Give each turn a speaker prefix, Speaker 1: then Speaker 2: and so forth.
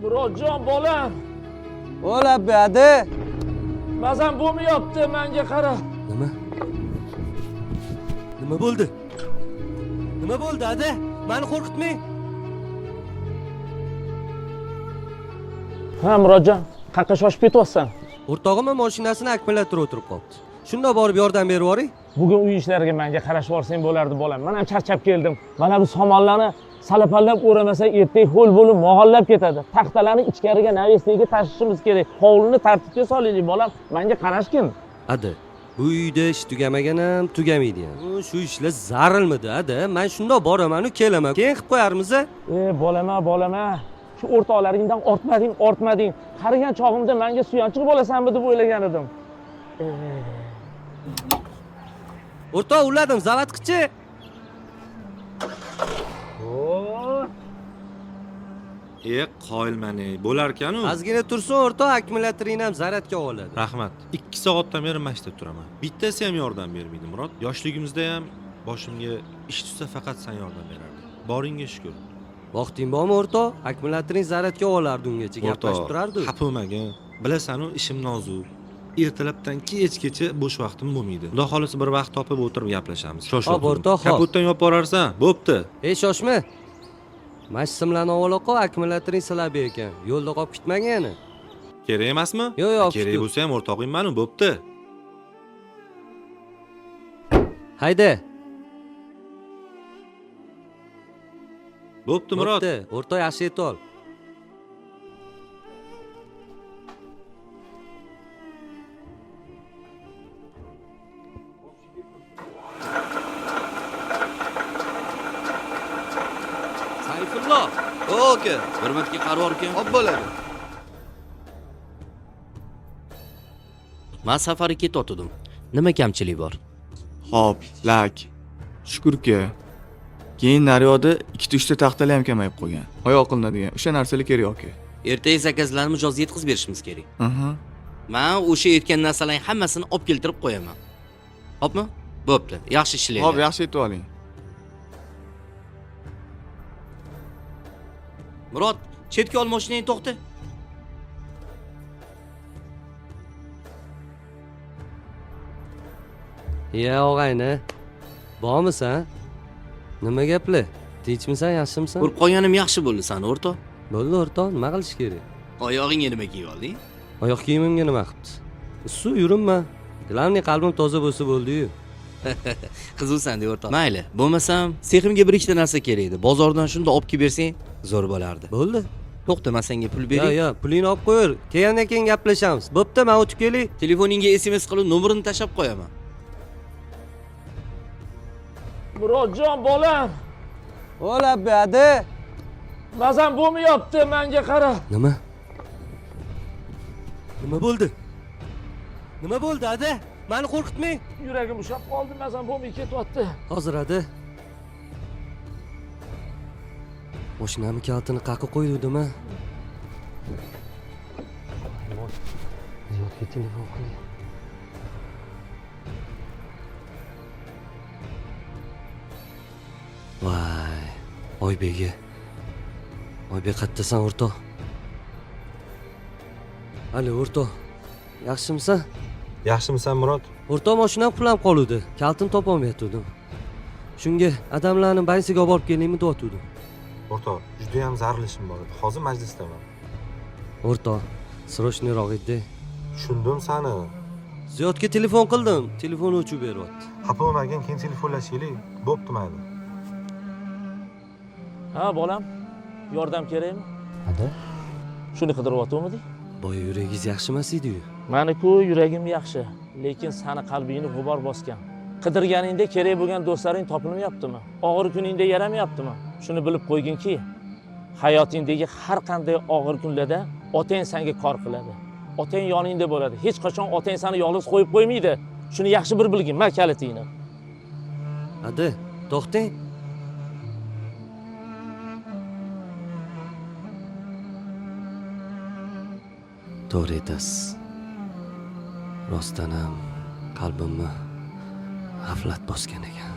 Speaker 1: Murodjon bolam.
Speaker 2: Ola badi.
Speaker 1: Mazam bo'lmayapti, menga qara.
Speaker 2: Nima? Nima bo'ldi? Nima bo'ldi, adi? Meni qo'rqitmang.
Speaker 1: Ha, Murodjon, qayerga shoshib ketyapsan?
Speaker 2: O'rtog'im mashinasini akkumulyatorga o'tirib qolibdi. Shunda borib yordam berib yuboring.
Speaker 1: Bugun uy ishlariga menga qarashib yuborsang bo'lardi bolam. Men ham charchab keldim. Mana bu somonlarni salapallab o'ramasa ertak ho'l bo'lib mog'ollab ketadi. Taxtalarni ichkariga navestiga tashishimiz kerak. Hovlini tartibga solaylik bolam. Menga qarashgin.
Speaker 2: Adi, bu uyda ish tugamagan ham tugamaydi ham. Shu ishlar zarilmidi, adi. Men shunda boraman-u kelaman. Keyin qilib qo'yarmiz.
Speaker 1: Bolama. Shu o'rtoqlaringdan ortmading. Qarigan chog'imda menga suyanchiq bo'lasanmi deb o'ylagan edim.
Speaker 2: O'rtoq, uladim, zavatqichi.
Speaker 3: Qoyilmani bo'larkan-u.
Speaker 2: Ozgina tursin, o'rtoq, akkumulyatorni ham zaryadga oladi.
Speaker 3: Rahmat. 2 soatdan beri mashta turaman. Bittasi ham yordam bermaydi, Murod. Yoshligimizda ham boshimga ish tushsa faqat sen yordam berarding. Boringga shukr.
Speaker 2: Vaqting bormi, o'rtoq? Akkumulyatorni zaryadga olardi ungacha gaplashib turardi.
Speaker 3: Xafa bo'lmagin. Bilasan-u, ishim nozik. Ertalabdan kechgacha bo'sh vaqtim bo'lmaydi. Xudo xolisa bir vaqt topib o'tirib gaplashamiz.
Speaker 2: Hop, o'rtoq, hop.
Speaker 3: Kapotdan yopib borarsan, bo'pti.
Speaker 2: Shoshma. Mashsimlarni avvalo akkumulyatorni silab ekan. Yo'lda qolib ketmagin yana.
Speaker 3: Kerak emasmi?
Speaker 2: Yo'q.
Speaker 3: Kerak bo'lsa ham o'rtog'im-manu, bo'pti.
Speaker 2: Hayda.
Speaker 3: Bo'pti, Murod.
Speaker 2: O'rtoq, yaxshi yetib ol.
Speaker 4: Sayfullo, oka, bir marta qaror ekan. Hop bo'ladi. Men safarga ketotdim. Nima kamchilik bor?
Speaker 5: Hop, lak. Shukurki. Keyin naryoqda 2-3 ta taxtalar ham kamayib qolgan. Oyoq qilinadigan o'sha narsalar kerak yoki.
Speaker 4: Ertaga zakazlarni mijoz yetkazib berishimiz kerak. Men o'sha aytgan narsalarning hammasini olib keltirib qo'yaman. Hopmi? Bo'pti. Yaxshi ishlaydi.
Speaker 5: Hop, yaxshi aytib oling.
Speaker 4: Murod, chetga ol mashinangni to'xta.
Speaker 2: Ya og'ayni. Bormisan? Nima gaplar? Tinchmisan, yaxshimisan?
Speaker 4: Ko'rib qolganim yaxshi bo'ldi sani, o'rtoq.
Speaker 2: Bo'ldi, o'rtoq, nima qilish kerak?
Speaker 4: Oyog'ingga nima kiyib olding?
Speaker 2: Oyoq kiyimimga nima qilibdi? Suv yurinma. Glавный qalbim toza bo'lsa bo'ldi-yu.
Speaker 4: Qizuvsan-da, o'rtoq. Mayli, bo'lmasam, seximga bir ikkita narsa kerak edi. Bozordan shunda olib kelib bersang, zo'r bo'lardi.
Speaker 2: Bo'ldi.
Speaker 4: To'xta, men senga pul bering.
Speaker 2: Yo'q, pulingni olib qo'yir. Kelgandan keyin gaplashamiz. Bo'pti, men o'tib kelay.
Speaker 4: Telefoningga SMS qilib nomerini tashab qo'yaman.
Speaker 1: Murodjon bolam.
Speaker 2: Ola badi.
Speaker 1: Mazam bo'lmayapti, menga qara.
Speaker 2: Nima? Nima bo'ldi? Nima bo'ldi, adi? Meni qo'rqitmang.
Speaker 1: Yuragim ushab qoldi, mazam bo'lmay ketyapti.
Speaker 2: Hozir adi. Mashinamni kalitini qayerga qo'ydim a? Ziyodga telefon qiling. Voy, Oybek qayerdasan, o'rtoq? Alo, o'rtoq. Yaxshimisan?
Speaker 3: Yaxshimisan, Murod?
Speaker 2: O'rtoq, mashinam qulanib qoldi. Kalitini topolmayotgandim. Shunga odamlarni bansiga olib borib kelingmi deyotgandim.
Speaker 3: O'rtoq, juda ham zarur ishim bor edi. Hozir majlisdaman.
Speaker 2: O'rtoq, srochniroq edi.
Speaker 3: Tushundim seni.
Speaker 2: Ziyodga telefon qildim. Telefonni o'chirib beryapti.
Speaker 3: Xafa bo'lmagin, keyin telefonlashaylik. Bo'pti, mayli.
Speaker 1: Ha, bolam. Yordam kerakmi?
Speaker 2: Ada?
Speaker 1: Shuni qidiryaptimiz?
Speaker 2: Boya yuragingiz yaxshi emas edi-yu.
Speaker 1: Meni-ku yuragim yaxshi, lekin seni qalbingni g'ubor bosgan. Qidirganingda kerak bo'lgan do'stlaring topilmayaptimi? Og'ir kuningda yaramayaptimi? Shuni bilib qo'yginki, hayotingdagi har qanday og'ir kunlarda otang senga kor qiladi. Otang yoningda bo'ladi. Hech qachon otang seni yolg'iz qo'yib qo'ymaydi. Shuni yaxshi bir bilgin, men kalitingni.
Speaker 2: Adi, to'xtang. To'g'ri aytasiz. Rostdan ham qalbimni g'aflat bosgan ekan.